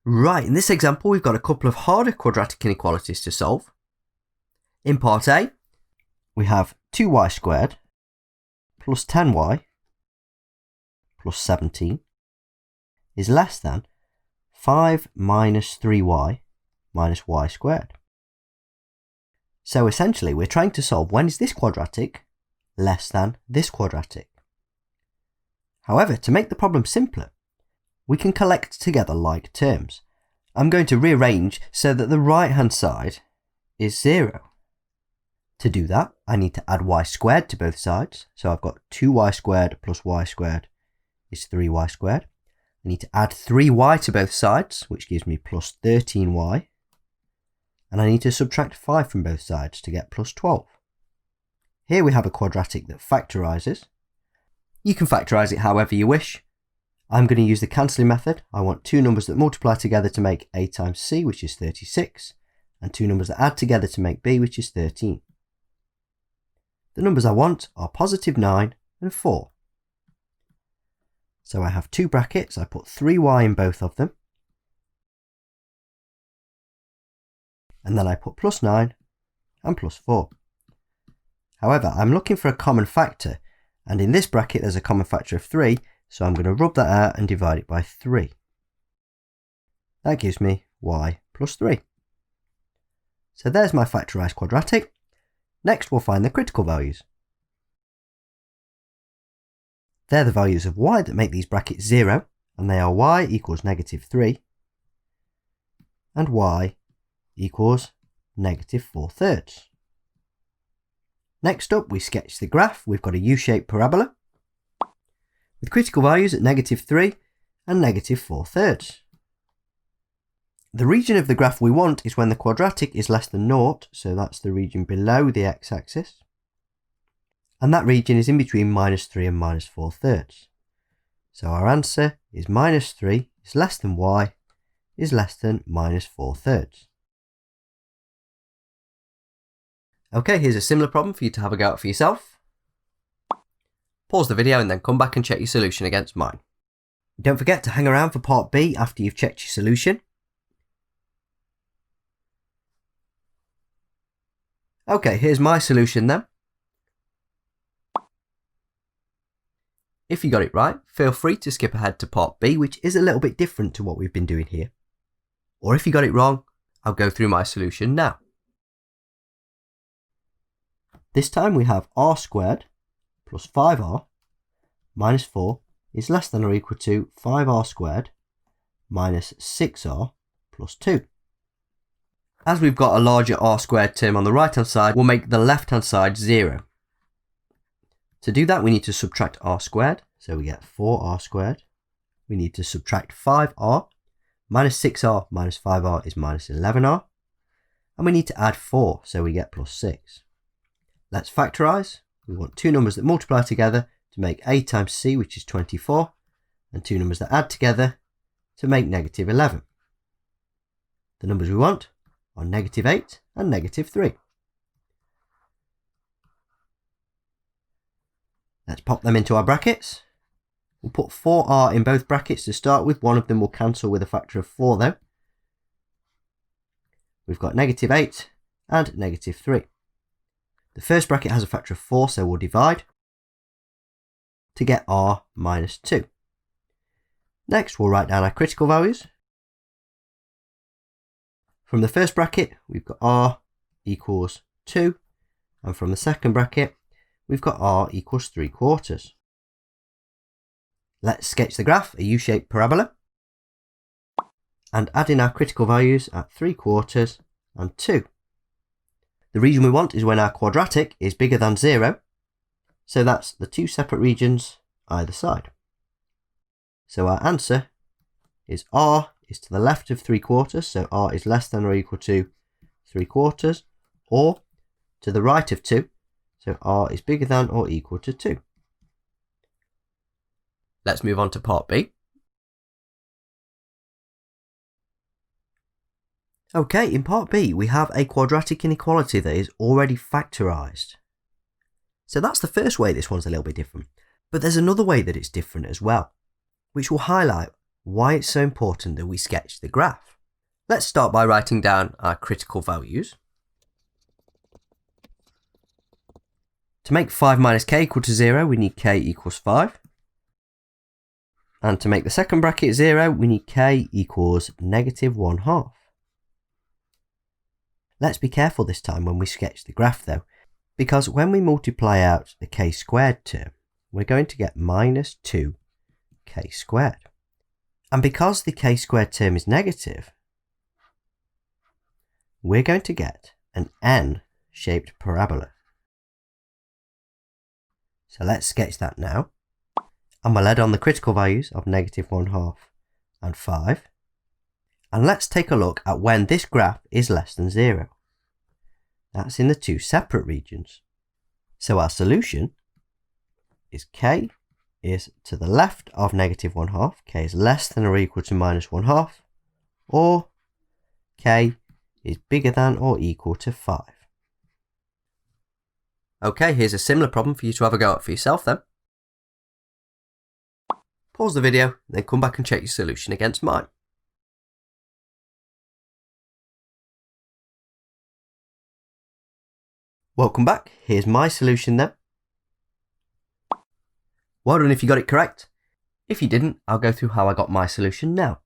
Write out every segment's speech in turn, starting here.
Right, in this example we've got a couple of harder quadratic inequalities to solve. In part A, we have 2y squared plus 10y plus 17 is less than 5 minus 3y minus y squared. So essentially we're trying to solve when is this quadratic less than this quadratic. However, to make the problem simpler, we can collect together like terms. I'm going to rearrange so that the right hand side is 0. To do that, I need to add y squared to both sides. So I've got 2y squared plus y squared is 3y squared. I need to add 3y to both sides, which gives me plus 13y. And I need to subtract 5 from both sides to get plus 12. Here we have a quadratic that factorises. You can factorise it however you wish. I'm going to use the cancelling method. I want two numbers that multiply together to make a times c, which is 36, and two numbers that add together to make b, which is 13. The numbers I want are positive 9 and 4. So I have two brackets. I put 3y in both of them. And then I put plus 9 and plus 4. However, I'm looking for a common factor, and in this bracket there's a common factor of 3, so I'm going to rub that out and divide it by 3. That gives me y plus 3. So there's my factorised quadratic. Next we'll find the critical values. They're the values of y that make these brackets 0, and they are y equals negative 3 and y equals negative 4/3. Next up we sketch the graph. We've got a U-shaped parabola with critical values at negative 3 and negative 4/3. The region of the graph we want is when the quadratic is less than 0, so that's the region below the x-axis. And that region is in between minus 3 and minus 4/3. So our answer is minus 3 is less than y is less than minus 4/3. Okay, here's a similar problem for you to have a go at for yourself. Pause the video and then come back and check your solution against mine. Don't forget to hang around for part B after you've checked your solution. Okay, here's my solution then. If you got it right, feel free to skip ahead to part B, which is a little bit different to what we've been doing here. Or if you got it wrong, I'll go through my solution now. This time we have r squared plus 5r minus 4 is less than or equal to 5r squared minus 6r plus 2. As we've got a larger r squared term on the right hand side, we'll make the left hand side 0. To do that we need to subtract r squared, so we get 4r squared. We need to subtract 5r, minus 6r minus 5r is minus 11r. And we need to add 4, so we get plus 6. Let's factorise. We want two numbers that multiply together to make a times c, which is 24, and two numbers that add together to make negative 11. The numbers we want are negative 8 and negative 3. Let's pop them into our brackets. We'll put 4r in both brackets to start with. One of them will cancel with a factor of 4 though. We've got negative 8 and negative 3. The first bracket has a factor of 4, so we'll divide to get r minus 2. Next, we'll write down our critical values. From the first bracket, we've got r equals 2, and from the second bracket, we've got r equals 3/4. Let's sketch the graph, a U-shaped parabola, and add in our critical values at 3/4 and 2. The region we want is when our quadratic is bigger than 0, so that's the two separate regions either side. So our answer is r is to the left of 3/4, so r is less than or equal to 3/4, or to the right of 2, so r is bigger than or equal to 2. Let's move on to part B. Okay, in part B we have a quadratic inequality that is already factorised. So that's the first way this one's a little bit different. But there's another way that it's different as well, which will highlight why it's so important that we sketch the graph. Let's start by writing down our critical values. To make 5 minus k equal to 0, we need k equals 5. And to make the second bracket 0, we need k equals -1/2. Let's be careful this time when we sketch the graph though, because when we multiply out the k squared term, we're going to get -2k squared. And because the k squared term is negative, we're going to get an N-shaped parabola. So let's sketch that now. And we'll add on the critical values of -1/2 and 5. And let's take a look at when this graph is less than 0. That's in the two separate regions. So our solution is k is to the left of -1/2, k is less than or equal to -1/2, or k is bigger than or equal to 5. Okay, here's a similar problem for you to have a go at for yourself then. Pause the video, then come back and check your solution against mine. Welcome back, here's my solution then. Well done if you got it correct. If you didn't, I'll go through how I got my solution now.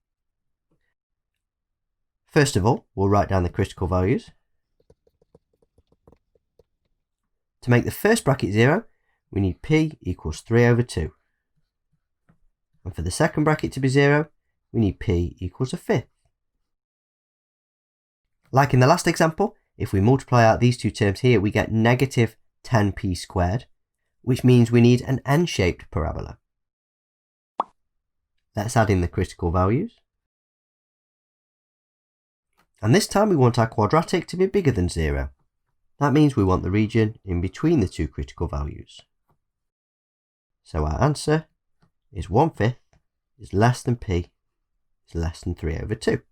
First of all, we'll write down the critical values. To make the first bracket 0, we need p equals 3/2. And for the second bracket to be 0, we need p equals 1/5. Like in the last example, if we multiply out these two terms here, we get -10p squared, which means we need an N-shaped parabola. Let's add in the critical values. And this time we want our quadratic to be bigger than 0. That means we want the region in between the two critical values. So our answer is 1/5 is less than p is less than 3/2.